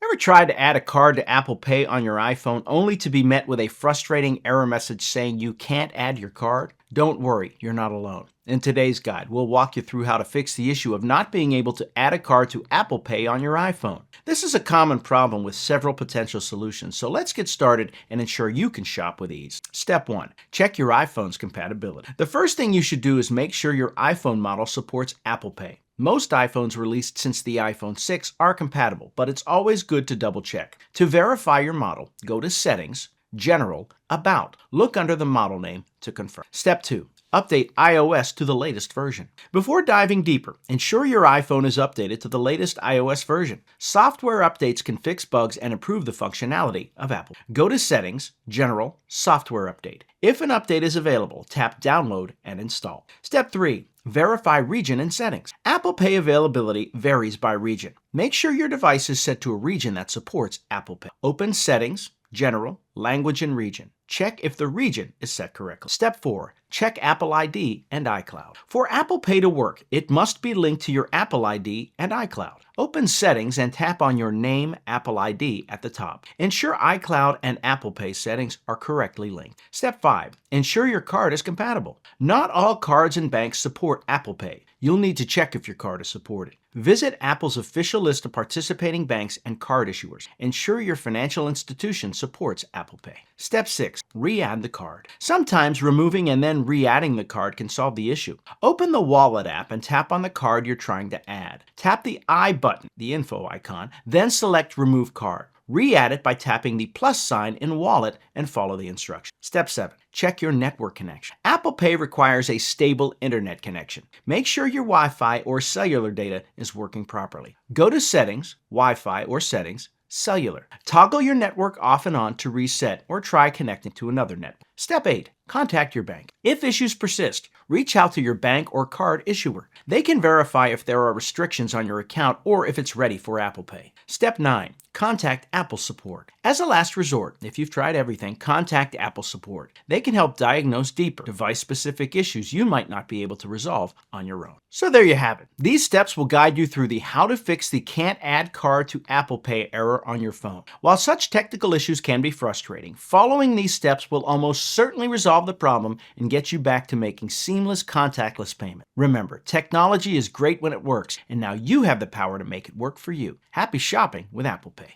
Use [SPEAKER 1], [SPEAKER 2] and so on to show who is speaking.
[SPEAKER 1] Ever tried to add a card to Apple Pay on your iPhone only to be met with a frustrating error message saying you can't add your card? Don't worry, you're not alone. In today's guide, we'll walk you through how to fix the issue of not being able to add a card to Apple Pay on your iPhone. This is a common problem with several potential solutions, so let's get started and ensure you can shop with ease. Step 1. Check your iPhone's compatibility. The first thing you should do is make sure your iPhone model supports Apple Pay. Most iPhones released since the iPhone 6 are compatible, but it's always good to double check. To verify your model, go to Settings, General, About. Look under the model name to confirm. Step 2. Update iOS to the latest version. Before diving deeper, ensure your iPhone is updated to the latest iOS version. Software updates can fix bugs and improve the functionality of Apple. Go to Settings, General, Software Update. If an update is available, tap Download and install. Step 3. Verify region and settings. Apple Pay availability varies by region. Make sure your device is set to a region that supports Apple Pay. Open Settings, General, Language and Region. Check if the region is set correctly. Step 4. Check Apple ID and iCloud. For Apple Pay to work, it must be linked to your Apple ID and iCloud. Open Settings and tap on your name Apple ID at the top. Ensure iCloud and Apple Pay settings are correctly linked. Step 5. Ensure your card is compatible. Not all cards and banks support Apple Pay. You'll need to check if your card is supported. Visit Apple's official list of participating banks and card issuers. Ensure your financial institution supports Apple Pay. Step 6. Re-add the card. Sometimes removing and then re-adding the card can solve the issue. Open the Wallet app and tap on the card you're trying to add. Tap the I button, the info icon, then select Remove Card. Re-add it by tapping the plus sign in Wallet and follow the instructions. Step 7. Check your network connection. Apple Pay requires a stable internet connection. Make sure your Wi-Fi or cellular data is working properly. Go to Settings, Wi-Fi or Settings, Cellular. Toggle your network off and on to reset or try connecting to another network. Step 8. Contact your bank. If issues persist, reach out to your bank or card issuer. They can verify if there are restrictions on your account or if it's ready for Apple Pay. Step 9. Contact Apple Support. As a last resort, if you've tried everything, contact Apple Support. They can help diagnose deeper, device-specific issues you might not be able to resolve on your own. So there you have it. These steps will guide you through the how to fix the can't add card to Apple Pay error on your phone. While such technical issues can be frustrating, following these steps will almost certainly resolve the problem and get you back to making seamless contactless payment. Remember, technology is great when it works, and now you have the power to make it work for you. Happy shopping with Apple Pay.